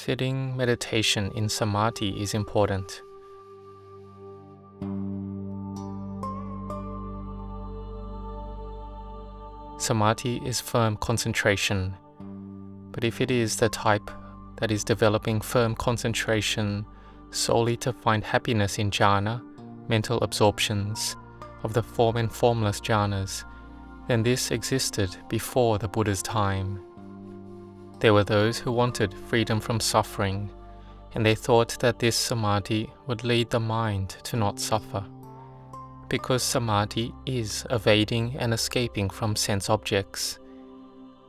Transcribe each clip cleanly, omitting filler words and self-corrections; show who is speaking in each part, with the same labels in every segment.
Speaker 1: Sitting meditation in Samādhi is important. Samādhi is firm concentration, but if it is the type that is developing firm concentration solely to find happiness in jhana, mental absorptions, of the form and formless jhanas, then this existed before the Buddha's time. There were those who wanted freedom from suffering, and they thought that this Samādhi would lead the mind to not suffer. Because Samādhi is evading and escaping from sense objects.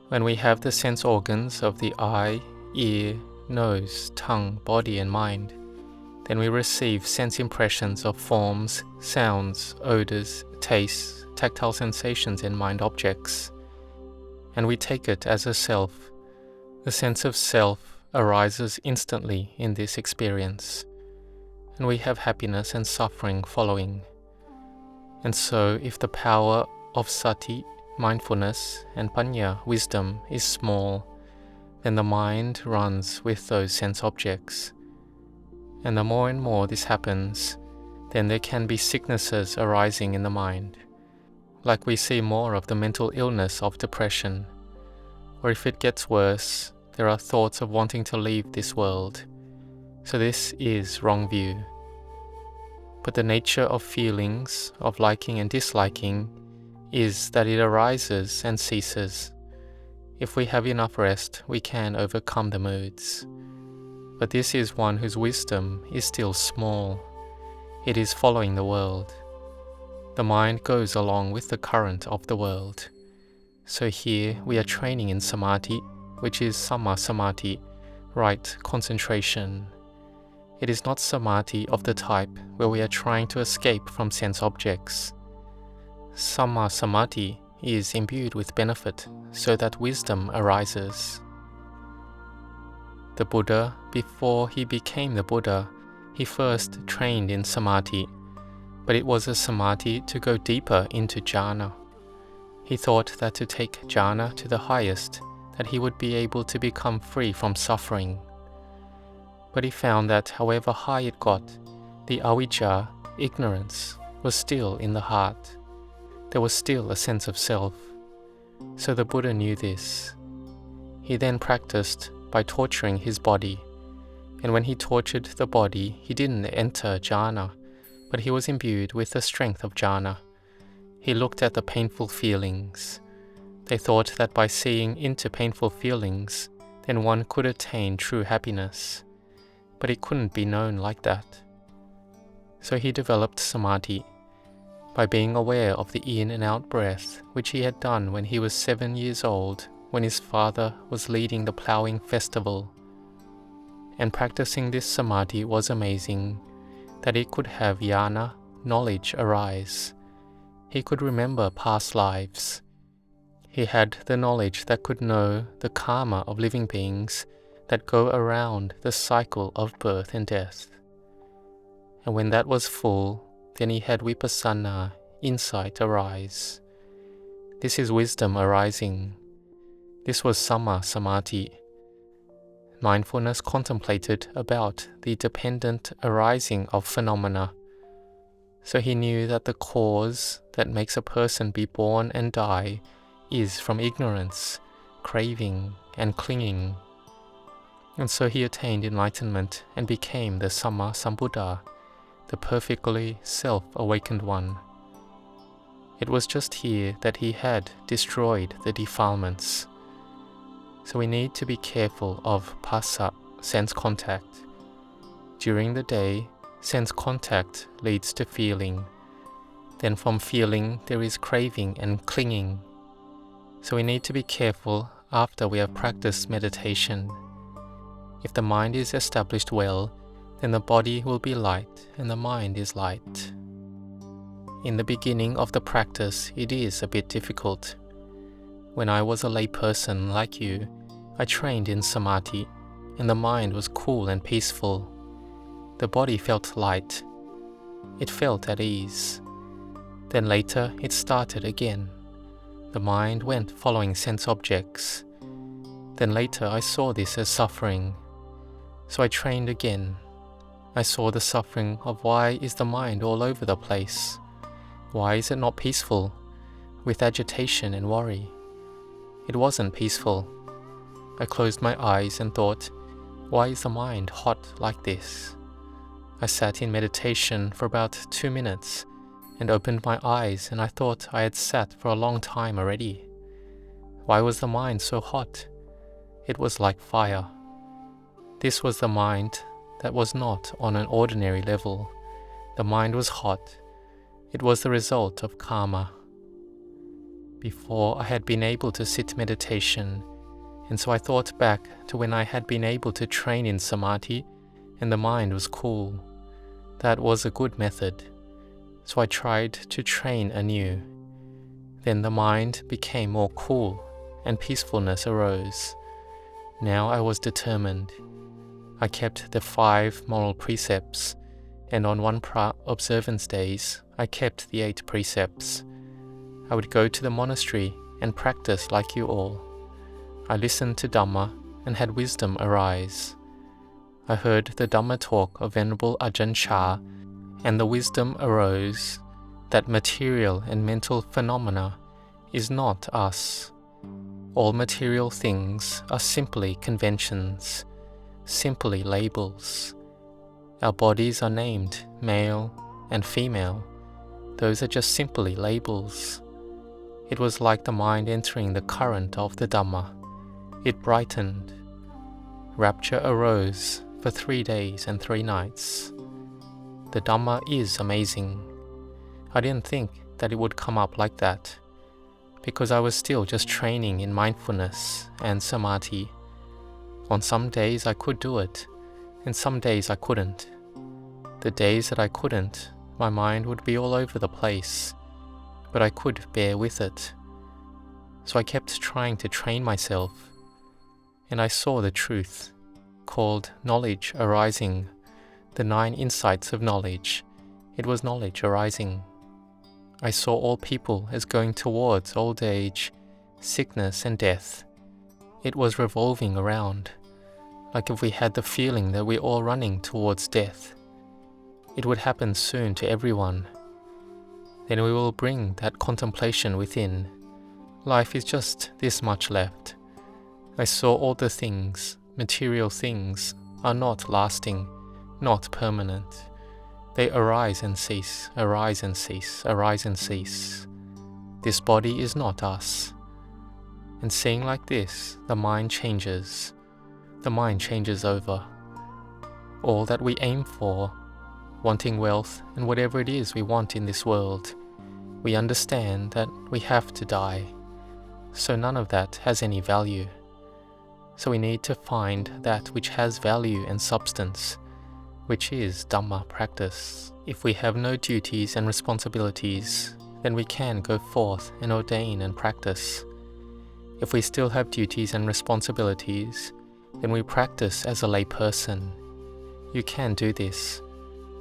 Speaker 1: When we have the sense organs of the eye, ear, nose, tongue, body and mind, then we receive sense impressions of forms, sounds, odors, tastes, tactile sensations and mind objects. And we take it as a self. The sense of self arises instantly in this experience, and we have happiness and suffering following. And so, if the power of sati, mindfulness, and panya, wisdom, is small, then the mind runs with those sense objects. And the more and more this happens, then there can be sicknesses arising in the mind, like we see more of the mental illness of depression. Or if it gets worse, there are thoughts of wanting to leave this world. So this is wrong view. But the nature of feelings, of liking and disliking, is that it arises and ceases. If we have enough rest, we can overcome the moods. But this is one whose wisdom is still small. It is following the world. The mind goes along with the current of the world. So here we are training in Samādhi, which is Samma Samādhi, right concentration. It is not Samādhi of the type where we are trying to escape from sense objects. Samma Samādhi is imbued with benefit so that wisdom arises. The Buddha, before he became the Buddha, he first trained in Samādhi, but it was a Samādhi to go deeper into jhana. He thought that to take jhana to the highest, that he would be able to become free from suffering. But he found that however high it got, the avijja, ignorance, was still in the heart. There was still a sense of self. So the Buddha knew this. He then practiced by torturing his body. And when he tortured the body, he didn't enter jhana, but he was imbued with the strength of jhana. He looked at the painful feelings. They thought that by seeing into painful feelings, then one could attain true happiness. But it couldn't be known like that. So he developed Samādhi by being aware of the in and out breath, which he had done when he was 7 years old, when his father was leading the ploughing festival. And practicing this Samādhi was amazing, that he could have jnana, knowledge, arise. He could remember past lives. He had the knowledge that could know the karma of living beings that go around the cycle of birth and death. And when that was full, then he had vipassana, insight, arise. This is wisdom arising. This was Samma Samādhi. Mindfulness contemplated about the dependent arising of phenomena. So he knew that the cause that makes a person be born and die is from ignorance, craving, and clinging. And so he attained enlightenment and became the Samma Sambuddha, the perfectly self-awakened one. It was just here that he had destroyed the defilements. So we need to be careful of phassa, sense contact. During the day, sense contact leads to feeling. Then from feeling there is craving and clinging. So we need to be careful after we have practiced meditation. If the mind is established well, then the body will be light and the mind is light. In the beginning of the practice, it is a bit difficult. When I was a lay person like you, I trained in Samādhi, and the mind was cool and peaceful. The body felt light. It felt at ease. Then later it started again. The mind went following sense objects. Then later I saw this as suffering. So I trained again. I saw the suffering of why is the mind all over the place? Why is it not peaceful, with agitation and worry? It wasn't peaceful. I closed my eyes and thought, why is the mind hot like this? I sat in meditation for about 2 minutes and opened my eyes, and I thought I had sat for a long time already. Why was the mind so hot? It was like fire. This was the mind that was not on an ordinary level. The mind was hot. It was the result of karma. Before I had been able to sit meditation, and so I thought back to when I had been able to train in Samādhi and the mind was cool. That was a good method. So I tried to train anew. Then the mind became more cool and peacefulness arose. Now I was determined. I kept the 5 moral precepts, and on one observance days, I kept the 8 precepts. I would go to the monastery and practice like you all. I listened to Dhamma and had wisdom arise. I heard the Dhamma talk of Venerable Ajahn Chah, and the wisdom arose that material and mental phenomena is not us. All material things are simply conventions, simply labels. Our bodies are named male and female. Those are just simply labels. It was like the mind entering the current of the Dhamma. It brightened. Rapture arose for 3 days and 3 nights. The Dhamma is amazing. I didn't think that it would come up like that, because I was still just training in mindfulness and Samādhi. On some days I could do it, and some days I couldn't. The days that I couldn't, my mind would be all over the place, but I could bear with it. So I kept trying to train myself, and I saw the truth, called knowledge arising, the 9 insights of knowledge. It was knowledge arising. I saw all people as going towards old age, sickness and death. It was revolving around, like if we had the feeling that we're all running towards death. It would happen soon to everyone. Then we will bring that contemplation within. Life is just this much left. I saw all the things, material things, are not lasting, not permanent. They arise and cease, arise and cease, arise and cease. This body is not us. And seeing like this, the mind changes. The mind changes over. All that we aim for, wanting wealth and whatever it is we want in this world, we understand that we have to die. So none of that has any value. So we need to find that which has value and substance, which is Dhamma practice. If we have no duties and responsibilities, then we can go forth and ordain and practice. If we still have duties and responsibilities, then we practice as a lay person. You can do this.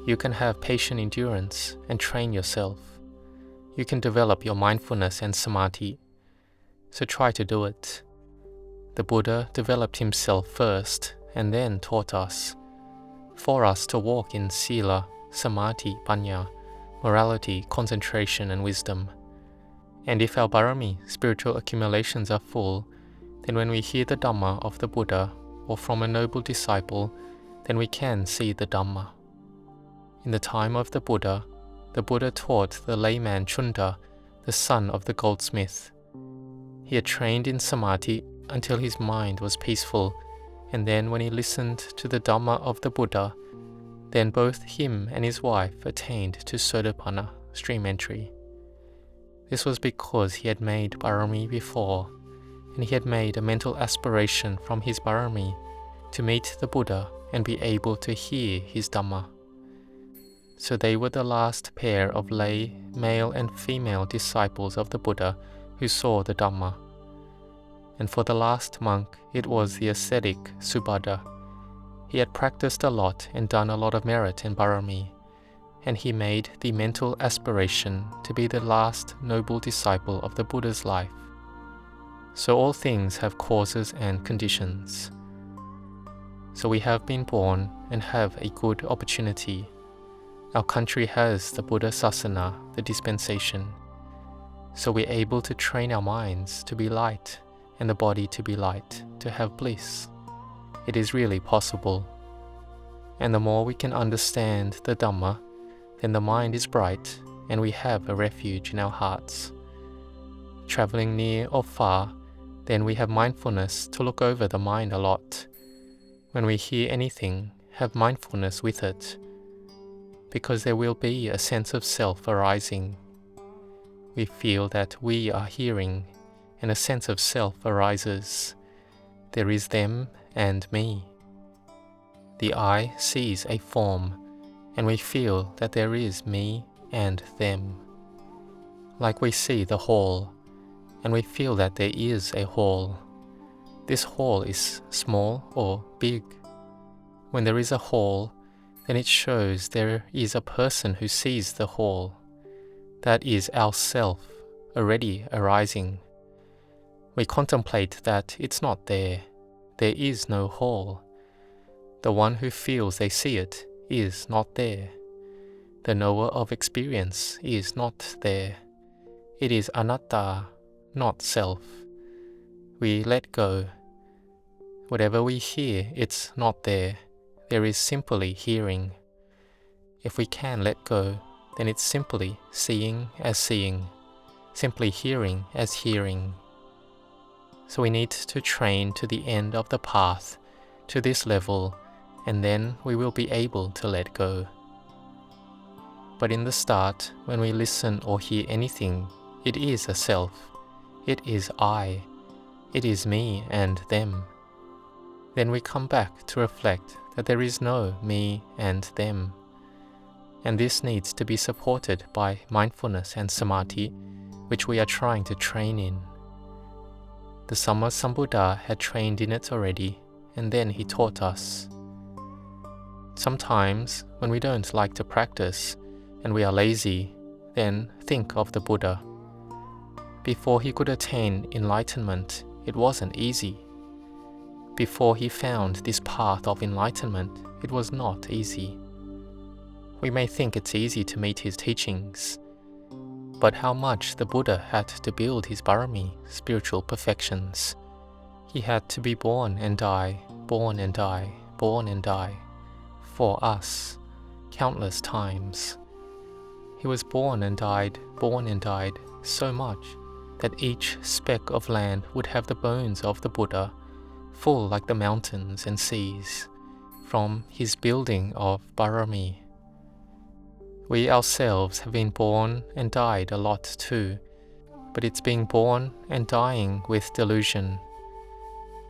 Speaker 1: You can have patient endurance and train yourself. You can develop your mindfulness and Samādhi. So try to do it. The Buddha developed himself first and then taught us, for us to walk in sila, Samādhi, panya, morality, concentration and wisdom. And if our barami, spiritual accumulations are full, then when we hear the Dhamma of the Buddha or from a noble disciple, then we can see the Dhamma. In the time of the Buddha taught the layman Chunda, the son of the goldsmith. He had trained in Samādhi until his mind was peaceful, and then when he listened to the Dhamma of the Buddha, then both him and his wife attained to Sotapanna, stream entry. This was because he had made barami before, and he had made a mental aspiration from his barami to meet the Buddha and be able to hear his Dhamma. So they were the last pair of lay, male and female disciples of the Buddha who saw the Dhamma. And for the last monk, it was the ascetic Subhadda. He had practiced a lot and done a lot of merit in barami, and he made the mental aspiration to be the last noble disciple of the Buddha's life. So all things have causes and conditions. So we have been born and have a good opportunity. Our country has the Buddha Sasana, the dispensation. So we're able to train our minds to be light and the body to be light, to have bliss. It is really possible. And the more we can understand the Dhamma, then the mind is bright and we have a refuge in our hearts. Traveling near or far, then we have mindfulness to look over the mind a lot. When we hear anything, have mindfulness with it, because there will be a sense of self arising. We feel that we are hearing, and a sense of self arises. There is them and me. The eye sees a form, and we feel that there is me and them. Like we see the hall, and we feel that there is a hall. This hall is small or big. When there is a hall, then it shows there is a person who sees the hall. That is our self already arising. We contemplate that it's not there. There is no hall. The one who feels they see it is not there. The knower of experience is not there. It is anatta, not self. We let go. Whatever we hear, it's not there. There is simply hearing. If we can let go, then it's simply seeing as seeing, simply hearing as hearing. So we need to train to the end of the path, to this level, and then we will be able to let go. But in the start, when we listen or hear anything, it is a self. It is I. It is me and them. Then we come back to reflect that there is no me and them. And this needs to be supported by mindfulness and samadhi, which we are trying to train in. The Sambuddha had trained in it already, and then he taught us. Sometimes, when we don't like to practice, and we are lazy, then think of the Buddha. Before he could attain enlightenment, it wasn't easy. Before he found this path of enlightenment, it was not easy. We may think it's easy to meet his teachings, but how much the Buddha had to build his barami, spiritual perfections. He had to be born and die, born and die, born and die, for us, countless times. He was born and died so much that each speck of land would have the bones of the Buddha, full like the mountains and seas, from his building of barami. We ourselves have been born and died a lot too, but it's being born and dying with delusion.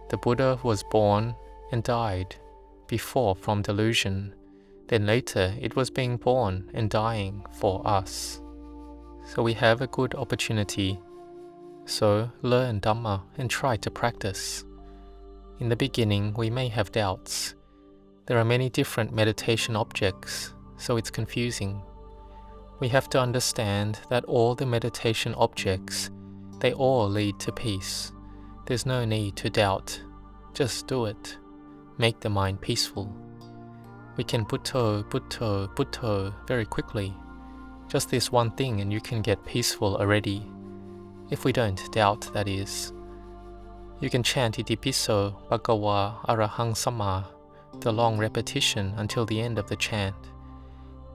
Speaker 1: The Buddha was born and died before from delusion, then later it was being born and dying for us. So we have a good opportunity. So learn Dhamma and try to practice. In the beginning we may have doubts. There are many different meditation objects, so it's confusing. We have to understand that all the meditation objects, they all lead to peace. There's no need to doubt. Just do it. Make the mind peaceful. We can Butto, Butto, Butto very quickly. Just this one thing and you can get peaceful already. If we don't doubt, that is. You can chant Itipiso, Bhagawa, Arahang Sama, the long repetition until the end of the chant.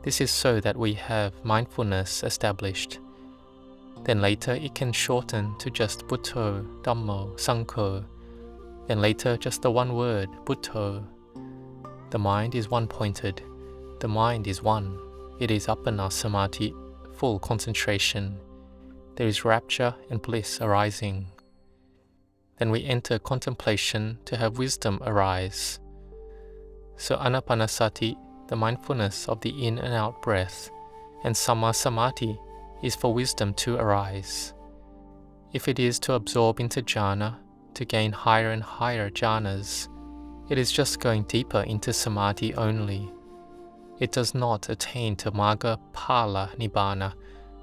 Speaker 1: This is so that we have mindfulness established. Then later it can shorten to just Butto, Dhammo, Sangho. Then later just the one word, Butto. The mind is one-pointed. The mind is one. It is Appana Samadhi, full concentration. There is rapture and bliss arising. Then we enter contemplation to have wisdom arise. So Anapanasati, the mindfulness of the in and out breath, and Samma Samadhi is for wisdom to arise. If it is to absorb into jhana, to gain higher and higher jhanas, it is just going deeper into samadhi only. It does not attain to Magga Phala Nibbana,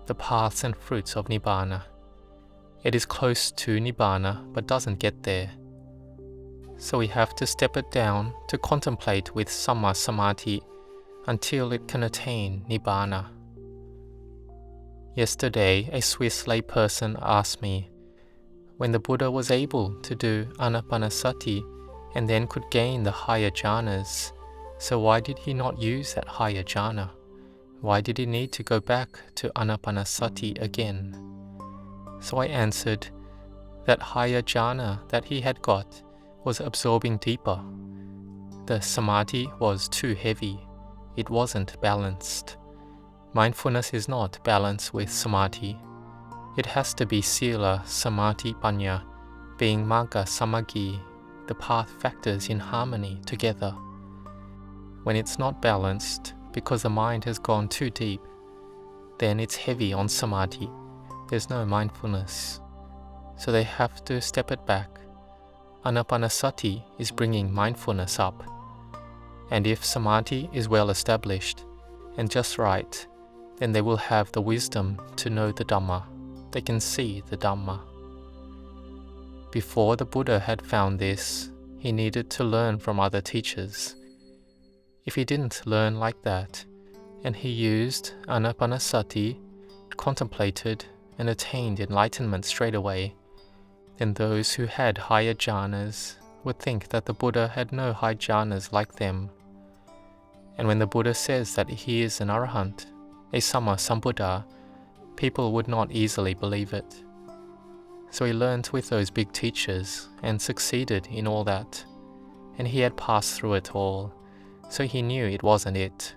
Speaker 1: the paths and fruits of Nibbana. It is close to Nibbana but doesn't get there. So we have to step it down to contemplate with Samma Samadhi until it can attain Nibbana. Yesterday, a Swiss layperson asked me, when the Buddha was able to do Anapanasati and then could gain the higher jhanas, so why did he not use that higher jhana? Why did he need to go back to Anapanasati again? So I answered, that higher jhana that he had got was absorbing deeper. The samadhi was too heavy. It wasn't balanced. Mindfulness is not balanced with samadhi. It has to be sila, samadhi, panya, being magga, samaggi, the path factors in harmony together. When it's not balanced, because the mind has gone too deep, then it's heavy on samadhi. There's no mindfulness. So they have to step it back. Anapanasati is bringing mindfulness up. And if samadhi is well established and just right, then they will have the wisdom to know the Dhamma. They can see the Dhamma. Before the Buddha had found this, he needed to learn from other teachers. If he didn't learn like that, and he used Anapanasati, contemplated and attained enlightenment straight away, then those who had higher jhanas would think that the Buddha had no high jhanas like them. And when the Buddha says that he is an arahant, a Samma Sambuddha, people would not easily believe it. So he learned with those big teachers and succeeded in all that. And he had passed through it all, so he knew it wasn't it,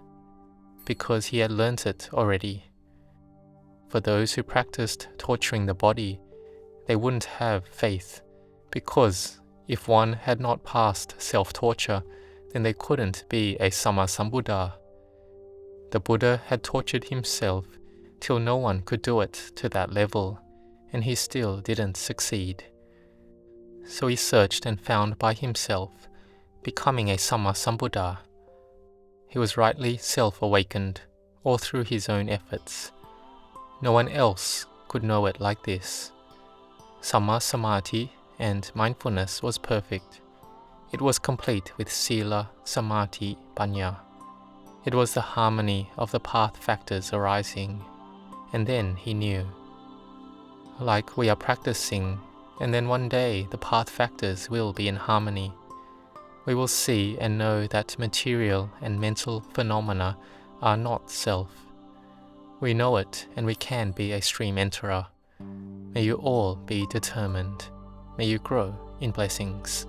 Speaker 1: because he had learnt it already. For those who practiced torturing the body, they wouldn't have faith, because if one had not passed self-torture, then they couldn't be a Samma Sambuddha. The Buddha had tortured himself till no one could do it to that level, and he still didn't succeed. So he searched and found by himself, becoming a Samma Sambuddha. He was rightly self-awakened, all through his own efforts. No one else could know it like this. Samma Samadhi and mindfulness was perfect. It was complete with sila, samadhi, panya. It was the harmony of the path factors arising. And then he knew. Like we are practicing, and then one day the path factors will be in harmony. We will see and know that material and mental phenomena are not self. We know it, and we can be a stream enterer. May you all be determined. May you grow in blessings.